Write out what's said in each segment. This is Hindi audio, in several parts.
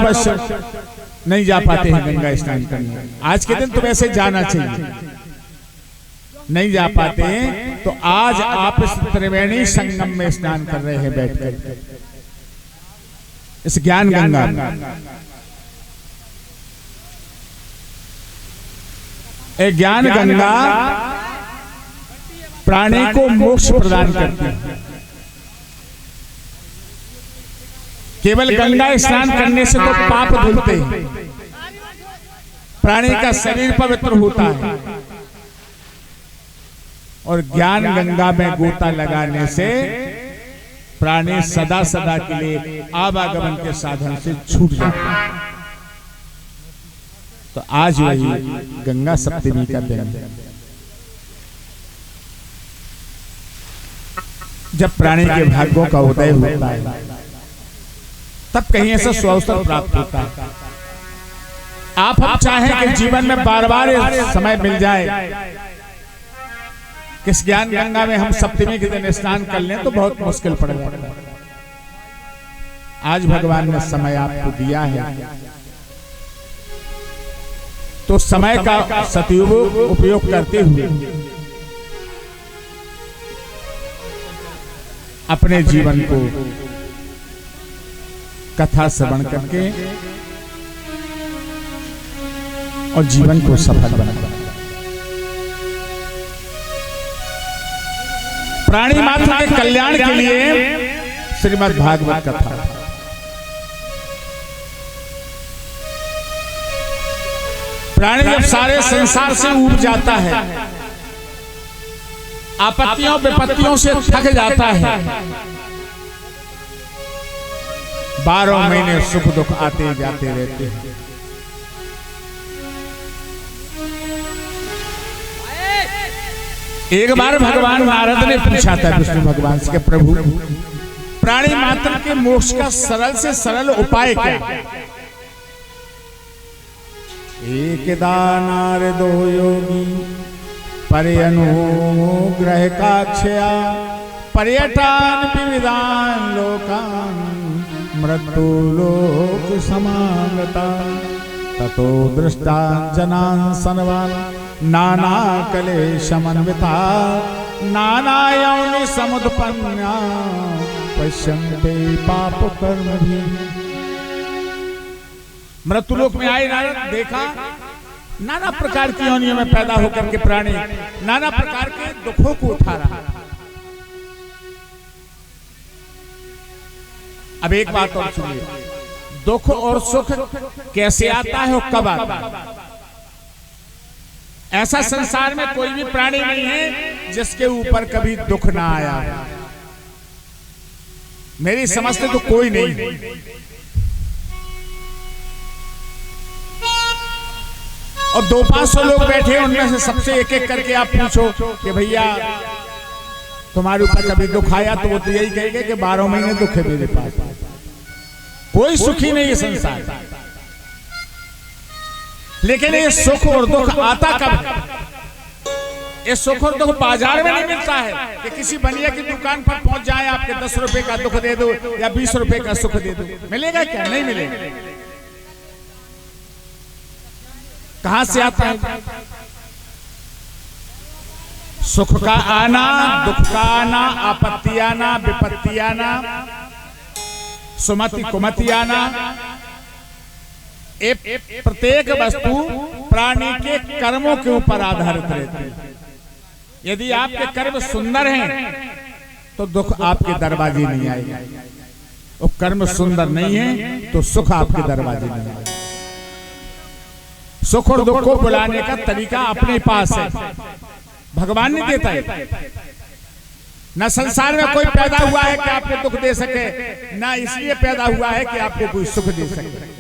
कारणोंवश नहीं जा पाते हैं गंगा स्नान करने, आज के दिन तो वैसे जाना चाहिए, नहीं जा पाते हैं तो आज आप इस त्रिवेणी संगम में स्नान कर रहे हैं बैठकर, इस ज्ञान गंगा में। ज्ञान गंगा प्राणी को मोक्ष प्रदान करती है। केवल गंगा स्नान करने से तो पाप धुलते हैं, प्राणी का शरीर पवित्र होता है, और ज्ञान गंगा में गोता लगाने से प्राणी सदा सदा के लिए आवागमन के साधन से छूट जाता है। तो आज वही गंगा सप्तमी का दिन है, जब प्राणी के भाग्यों का उदय होता है, तब कहीं ऐसा सुअवसर प्राप्त होता है। आप हम चाहें कि जीवन में बार बार समय मिल जाए किस ज्ञान गंगा में हम सप्तमी के दिन स्नान कर लें, तो बहुत मुश्किल पड़ जाता है। आज भगवान ने समय आपको दिया है, तो समय का सदुपयोग करते हुए अपने जीवन को कथा श्रवण करके और जीवन को सफल बनाना। प्राणी मात्र के कल्याण के लिए श्रीमद् भागवत कथा। प्राणी जब सारे संसार से ऊब जाता है, आपत्तियों विपत्तियों से थक जाता है, 12 महीने सुख दुख आते जाते रहते हैं। एक बार भगवान नारद ने पूछा था विष्णु भगवान से, प्रभु प्राणी मात्र के मोक्ष का सरल से सरल उपाय क्या? एक नारदो योगी पर्यनुग्रह काक्षया पर्यटान विविधान लोकान मृत्यु लोक समागता ततो दृष्टा जनान सनवान नाना कलेशमन्विता नाना योनि समुत्पन्ना पश्यन्ते पाप कर्म भी। मृत्युलोक में आए नारद, देखा नाना प्रकार की योनियों में पैदा होकर के प्राणी नाना प्रकार के दुखों को उठा रहा। अब एक बात और सुनिए, दुख और सुख कैसे आता है और कब आता है? ऐसा संसार में कोई भी प्राणी नहीं है जिसके ऊपर कभी दुख ना आया। मेरी समझ से तो कोई नहीं। और 200-500 लोग बैठे, उनमें से सबसे एक एक करके आप पूछो कि भैया तुम्हारे ऊपर कभी दुख आया, तो वो तो यही कहेगा कि 12 महीने दुख है मेरे पास। कोई सुखी नहीं है संसार। लेकिन ये सुख और दुख आता कब? ये सुख और दुख बाजार में नहीं मिलता है कि किसी बनिया की दुकान पर पहुंच जाए, आपके 10 रुपए का दुख दे दो या 20 रुपए का सुख दे दो। मिलेगा क्या? नहीं मिलेगा। कहां से आता है सुख का आना, दुख का आना, आपत्ति आना, विपत्ति आना, सुमति कुमति आना? प्रत्येक वस्तु प्राणी के कर्मों के ऊपर आधारित रहती है। यदि आपके कर्म सुंदर हैं तो दुख आपके दरवाजे नहीं आएगा, और कर्म सुंदर नहीं है तो सुख आपके दरवाजे नहीं आएगा। सुख और दुख को बुलाने का तरीका अपने पास है, भगवान ने देता है। न संसार में कोई पैदा हुआ है कि आपको दुख दे सके, ना इसलिए पैदा हुआ है कि आपको कोई सुख दे सके।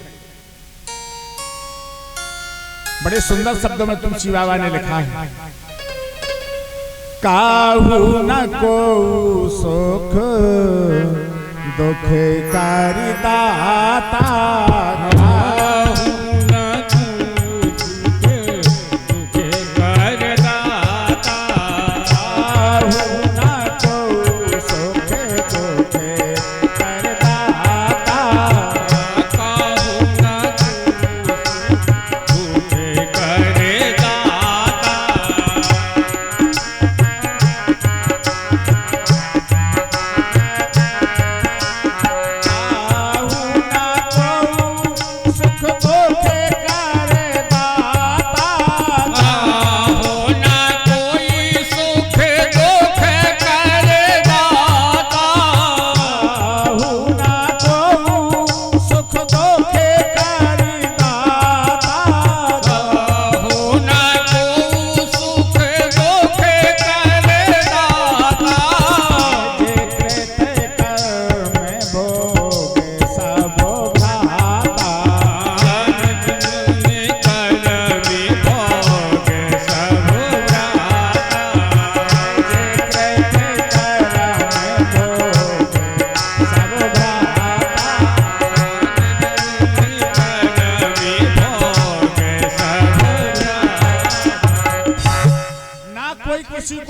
बड़े सुंदर शब्दों में तुलसी बाबा ने लिखा है, काहू न को सुख दुख कारी दाता,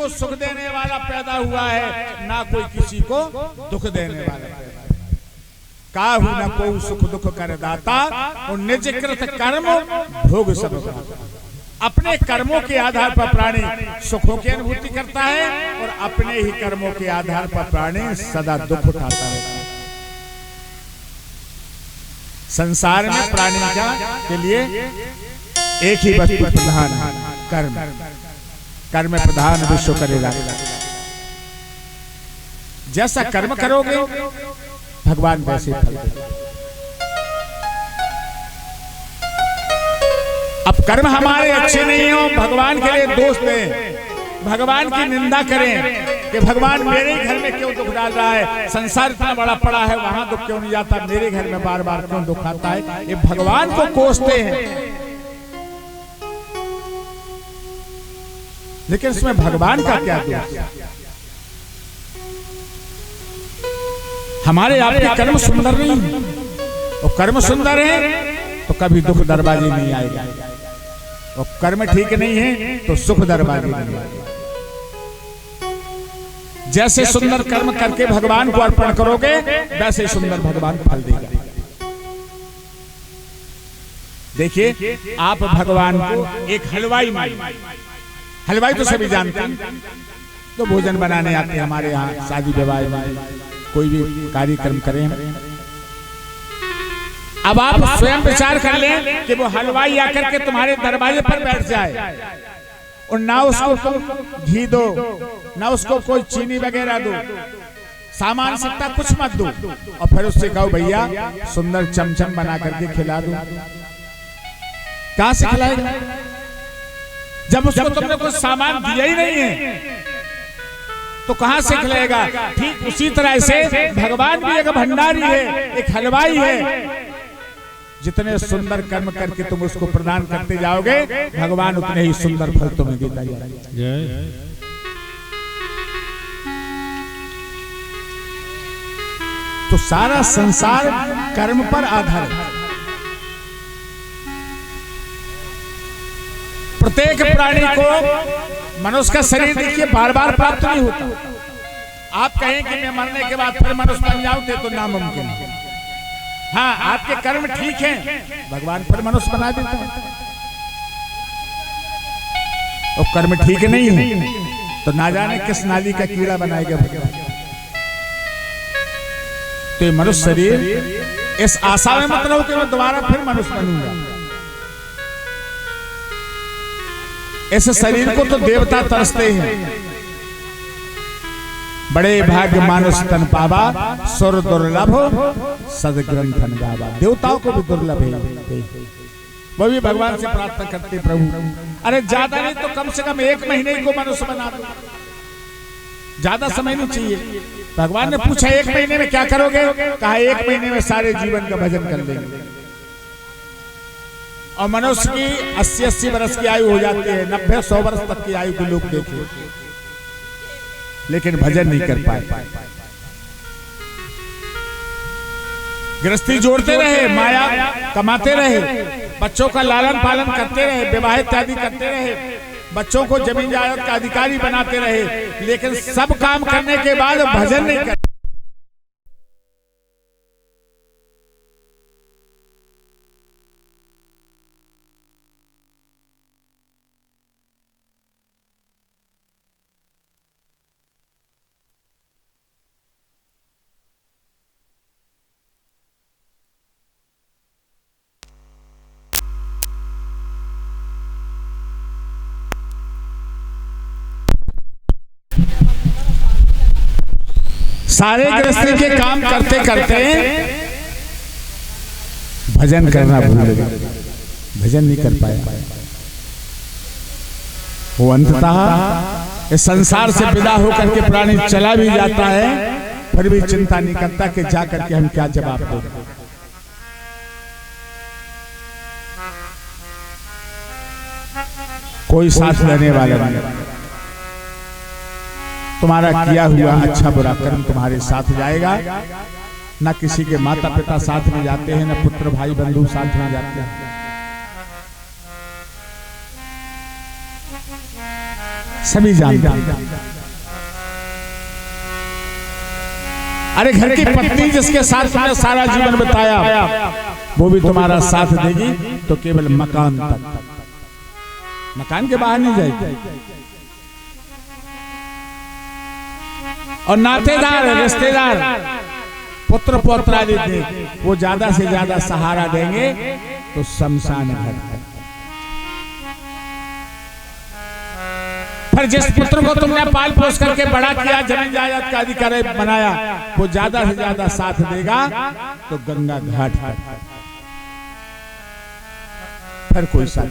को सुख देने वाला पैदा हुआ है, ना कोई किसी को दुख देने वाला पैदा है। काहू न कोई सुख दुख कर दाता, और निज कृत कर्म भोग सब दाता। अपने कर्मों के आधार पर प्राणी सुखों की अनुभूति करता है और अपने ही कर्मों के आधार पर प्राणी सदा दुख उठाता रहता है। संसार में प्राणी का के लिए एक ही वस्तु प्रधान है, कर्म। कर्म प्रधान विश्व करेगा। जैसा कर्म करोगे भगवान वैसे फल देंगे। अब कर्म हमारे अच्छे नहीं हो, भगवान के लिए दोष दें, भगवान की निंदा करें कि भगवान मेरे घर में क्यों दुख डाल रहा है, संसार इतना बड़ा पड़ा है, वहां दुख क्यों नहीं जाता, मेरे घर में बार बार क्यों दुख आता है, ये भगवान को कोसते हैं। लेकिन इसमें भगवान का क्या दोष? हमारे आपके कर्म सुंदर नहीं है, और कर्म सुंदर है तो कभी दुख दरवाजे नहीं आएगा, और कर्म ठीक नहीं है तो सुख दरवाजे नहीं आएगा। जैसे सुंदर कर्म करके भगवान को अर्पण करोगे वैसे सुंदर भगवान फल देगा। देखिए, आप भगवान को एक हलवाई मानिए। हलवाई तो सभी जानते हैं, तो भोजन बनाने आते हैं हमारे यहाँ, शादी विवाह में कोई भी कार्यक्रम करें। अब आप स्वयं विचार कर लें कि वो हलवाई आकर के तुम्हारे दरवाजे पर बैठ जाए और ना उसको तुम घी दो, ना उसको कोई चीनी वगैरह दो, सामान सत्ता कुछ मत दो, और फिर उससे कहो भैया सुंदर चमचम बना करके खिला दो। कहां से खिलाएगा जब उसको तुमने कुछ सामान दिया ही नहीं है, तो कहां से खिलाएगा? ठीक उसी तरह से भगवान भी एक भंडारी है, एक हलवाई है। जितने सुंदर कर्म करके तुम उसको प्रदान करते जाओगे भगवान उतने ही सुंदर फल तुम्हें देता जाएगा। तो सारा संसार कर्म पर आधारित है। प्रत्येक प्राणी को मनुष्य का शरीर देखिए बार बार प्राप्त नहीं होता। आप कहें कि मैं मरने के बाद फिर मनुष्य बन जाऊं तो नामुमकिन है। हाँ, आपके कर्म ठीक हैं, भगवान फिर मनुष्य बना देता है। और कर्म ठीक नहीं है तो ना जाने किस नाली का कीड़ा बनाएगा भगवान। तो ये मनुष्य शरीर इस आशा में मत रहो कि मैं दोबारा फिर मनुष्य बनूंगा। इस शरीर को तो देवता तरसते हैं। बड़े भाग्य मानुष तन पावा, सुर दुर्लभ सदग्रंथन गावा। देवताओं को भी दुर्लभ है, वो भी भगवान से प्रार्थना करते प्रभु अरे ज्यादा नहीं तो कम से कम 1 महीने को मनुष्य बना दो, ज्यादा समय नहीं चाहिए। भगवान ने पूछा 1 महीने में क्या करोगे? कहा 1 महीने में सारे जीवन का भजन कर लेंगे। और मनुष्य की 80-80 वर्ष की आयु हो जाती है, 90-100 वर्ष तक की आयु के लोग देखे, लेकिन भजन नहीं कर पाए। गृहस्थी जोड़ते रहे, माया कमाते रहे, बच्चों का लालन पालन करते रहे, विवाह इत्यादि करते रहे, बच्चों को जमीन जायदाद का अधिकारी बनाते रहे, लेकिन सब काम करने के बाद भजन नहीं कर। सारे गृहस्थी के काम करते करते भजन करना भूल गए, भजन नहीं कर पाया। वो अंततः इस संसार से विदा होकर के प्राणी चला भी जाता है, फिर भी चिंता नहीं करता कि जा करके हम क्या जवाब दें। कोई साथ देने वाला नहीं। तुम्हारा किया हुआ अच्छा बुरा कर्म तुम्हारे साथ जाएगा। ना किसी के माता पिता साथ में जाते हैं, ना पुत्र भाई बंधु साथ में जाते हैं। सभी जानते हैं। अरे घर की पत्नी जिसके साथ तुमने सारा जीवन बिताया वो भी तुम्हारा साथ देगी तो केवल मकान तक, मकान के बाहर नहीं जाएगी। और नातेदार रिश्तेदार पुत्र पौत्रादि वो ज्यादा से ज्यादा सहारा देंगे तो शमशान घाट है। फिर जिस पुत्र को तुमने पाल पोस करके बड़ा किया, जमीन जायदाद का अधिकारी बनाया, वो ज्यादा से ज्यादा साथ देगा तो गंगा घाट है, फिर कोई साथ